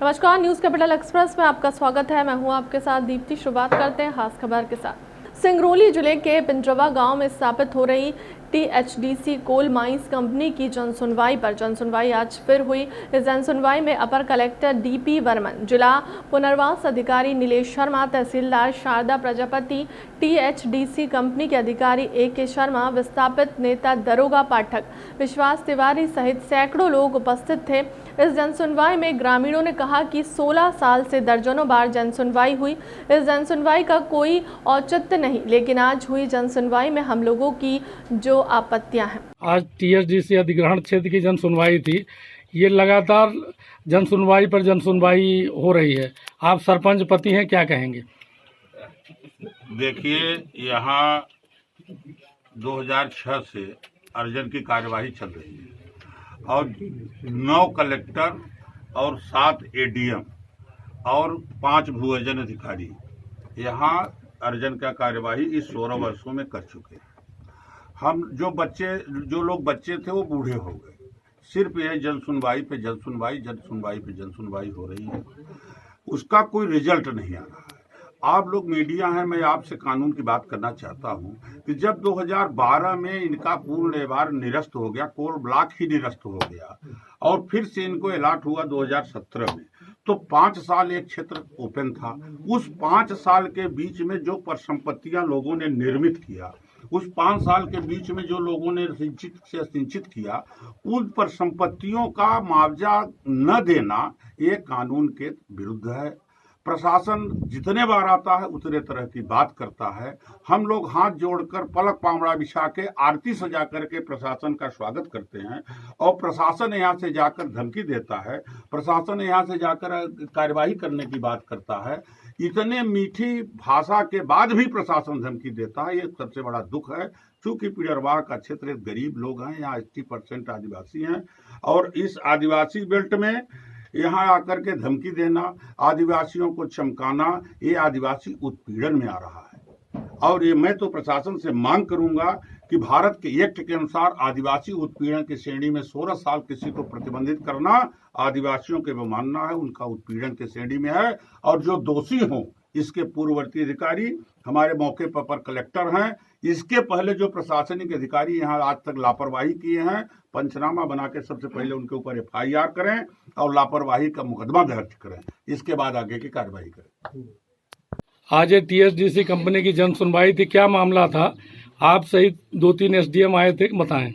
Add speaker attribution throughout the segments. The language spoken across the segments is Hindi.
Speaker 1: नमस्कार, न्यूज़ कैपिटल एक्सप्रेस में आपका स्वागत है। मैं हूं आपके साथ दीप्ति। शुरुआत करते हैं खास खबर के साथ। सिंगरौली जिले के पिंजरवा गांव में स्थापित हो रही THDC कोल माइंस कंपनी की जनसुनवाई आज फिर हुई। इस जनसुनवाई में अपर कलेक्टर DP वर्मन, जिला पुनर्वास अधिकारी नीलेश शर्मा, तहसीलदार शारदा प्रजापति, THDC कंपनी के अधिकारी AK शर्मा, विस्थापित नेता दरोगा पाठक, विश्वास तिवारी सहित सैकड़ों लोग उपस्थित थे। इस जनसुनवाई में ग्रामीणों ने कहा कि 16 साल से दर्जनों बार जनसुनवाई हुई। इस जनसुनवाई का कोई औचित्य नहीं, लेकिन आज हुई जनसुनवाई में हम लोगों की जो आपत्तियां हैं।
Speaker 2: आज THDC अधिग्रहण क्षेत्र की जनसुनवाई थी। ये लगातार जनसुनवाई पर जनसुनवाई हो रही है। आप सरपंच पति हैं, क्या कहेंगे?
Speaker 3: देखिए, यहाँ 2006 से अर्जन की कार्यवाही चल रही है और 9 कलेक्टर और 7 ADM और 5 भूअर्जन अधिकारी यहाँ अर्जन का कार्यवाही इस 16 वर्षों में कर चुके हैं। हम जो लोग बच्चे थे वो बूढ़े हो गए। सिर्फ यह जनसुनवाई पे जनसुनवाई हो रही है, उसका कोई रिजल्ट नहीं आ रहा है। आप लोग मीडिया हैं, मैं आपसे कानून की बात करना चाहता हूं कि जब 2012 में इनका पूर्ण व्यवहार निरस्त हो गया, कोल ब्लॉक ही निरस्त हो गया और फिर से इनको अलॉट हुआ 2017 में, तो 5 साल एक क्षेत्र ओपन था। उस 5 साल के बीच में जो परिसंपत्तियां लोगों ने निर्मित किया, उस 5 साल के बीच में जो लोगों ने सिंचित किया, उन परिसंपत्तियों का मुआवजा न देना ये कानून के विरुद्ध है। प्रशासन जितने बार आता है उतने तरह की बात करता है। हम लोग हाथ जोड़कर पलक पामड़ा बिछा के आरती सजा करके प्रशासन का स्वागत करते हैं और प्रशासन यहाँ से जाकर धमकी देता है, प्रशासन यहाँ से जाकर कार्यवाही करने की बात करता है। इतने मीठी भाषा के बाद भी प्रशासन धमकी देता है, ये सबसे बड़ा दुख है। चूंकि पिंजरवा का क्षेत्र गरीब लोग हैं, यहाँ 80% आदिवासी हैं और इस आदिवासी बेल्ट में यहाँ आकर के धमकी देना, आदिवासियों को चमकाना, ये आदिवासी उत्पीड़न में आ रहा है। और ये मैं तो प्रशासन से मांग करूंगा कि भारत के एक्ट के अनुसार आदिवासी उत्पीड़न की श्रेणी में 16 साल किसी को प्रतिबंधित करना आदिवासियों के अवमानना है, उनका उत्पीड़न की श्रेणी में है। और जो दोषी हों, इसके पूर्ववर्ती अधिकारी हमारे मौके पर कलेक्टर हैं, इसके पहले जो प्रशासनिक अधिकारी यहाँ आज तक लापरवाही किए हैं, पंचनामा बना के सबसे पहले उनके ऊपर FIR करें और लापरवाही का मुकदमा दर्ज करें, इसके बाद आगे की कार्रवाई करें।
Speaker 2: आज ये THDC कंपनी की जन सुनवाई थी, क्या मामला था? आप सहित 2-3 SDM आए थे, बताएं।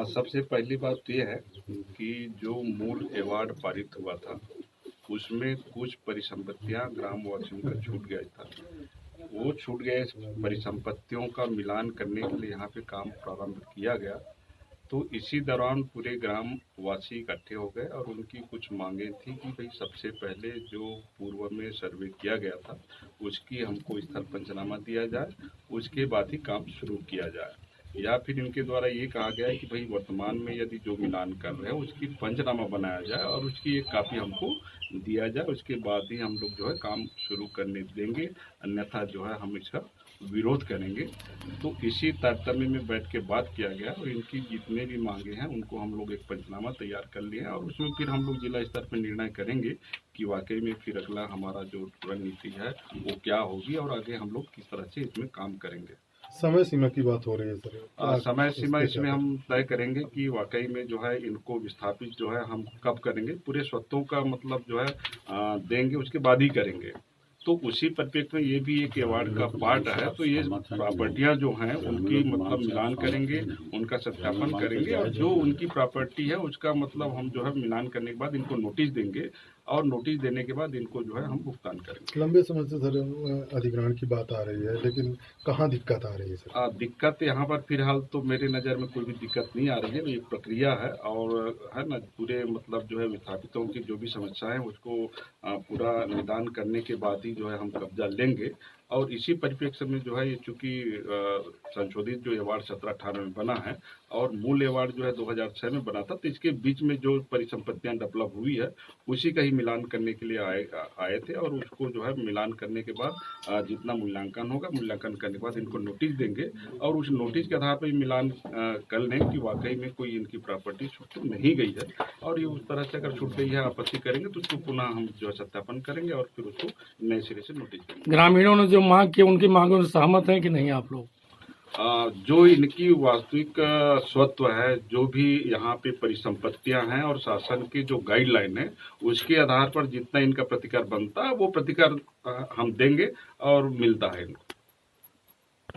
Speaker 4: सबसे पहली बात तो ये है कि जो मूल अवार्ड पारित हुआ था उसमें कुछ परिसंपत्तियां ग्रामवासियों का छूट गया था। वो छूट गए परिसंपत्तियों का मिलान करने के लिए यहाँ पे काम प्रारंभ किया गया। तो इसी दौरान पूरे ग्रामवासी इकट्ठे हो गए और उनकी कुछ मांगें थी कि भाई सबसे पहले जो पूर्व में सर्वे किया गया था उसकी हमको स्थल पंचनामा दिया जाए, उसके बाद ही काम शुरू किया जाए। या फिर इनके द्वारा ये कहा गया है कि भाई वर्तमान में यदि जो मिलान कर रहे हैं उसकी पंचनामा बनाया जाए और उसकी एक कापी हमको दिया जाए, उसके बाद ही हम लोग जो है काम शुरू करने देंगे, अन्यथा जो है हम इसका विरोध करेंगे। तो इसी तारतम्य में बैठ के बात किया गया और इनकी जितने भी मांगे हैं उनको हम लोग एक पंचनामा तैयार कर लिए हैं और उसमें फिर हम लोग जिला स्तर पर निर्णय करेंगे कि वाकई में फिर अगला हमारा जो रणनीति है वो क्या होगी और आगे हम लोग किस तरह से इसमें काम करेंगे।
Speaker 5: समय सीमा की बात हो रही है सर?
Speaker 4: समय सीमा इसमें हम तय करेंगे कि वाकई में जो है इनको विस्थापित जो है हम कब करेंगे, पूरे स्वत्वों का मतलब जो है देंगे, उसके बाद ही करेंगे। तो उसी परिप्रेक्ष्य में ये भी एक अवार्ड का पार्ट है। तो ये प्रॉपर्टियां जो हैं उनकी मतलब मिलान करेंगे, उनका सत्यापन करेंगे और जो उनकी प्रॉपर्टी है उसका मतलब हम जो है मिलान करने के बाद इनको नोटिस देंगे और नोटिस देने के बाद इनको जो है हम भुगतान करेंगे।
Speaker 5: लंबे समय से सर अधिग्रहण की बात आ रही है, लेकिन कहाँ दिक्कत आ रही है सर?
Speaker 4: दिक्कत यहाँ पर फिलहाल तो मेरे नज़र में कोई भी दिक्कत नहीं आ रही है। ये प्रक्रिया है और है ना, पूरे मतलब जो है विस्थापितों की जो भी समस्याएं उसको पूरा निदान करने के बाद ही जो है हम कब्जा लेंगे और इसी परिप्रेक्ष्य में जो है ये चूंकि संशोधित जो अवार्ड 17-18 में बना है और मूल अवार्ड जो है 2006 में बना था, तो इसके बीच में जो परिसंपत्तियां डेवलप हुई है उसी का ही मिलान करने के लिए आए थे, और उसको जो है मिलान करने के बाद जितना मूल्यांकन होगा, मूल्यांकन करने के बाद इनको नोटिस देंगे और उस नोटिस के आधार पर मिलान कर लें कि वाकई में कोई इनकी प्रॉपर्टी छूट नहीं गई है, और ये उस तरह से अगर छूट गई है आपत्ति करेंगे तो उसको पुनः हम जो है सत्यापन करेंगे और फिर उसको नए सिरे से नोटिस देंगे।
Speaker 2: ग्रामीणों ने जो मांग की उनकी मांगों से सहमत हैं कि नहीं आप लोग?
Speaker 4: जो इनकी वास्तविक स्वत्व है, जो भी यहाँ पे परिसंपत्तियां हैं और शासन की जो गाइडलाइन है उसके आधार पर जितना इनका प्रतिकार बनता है वो प्रतिकार हम देंगे और मिलता है इनको।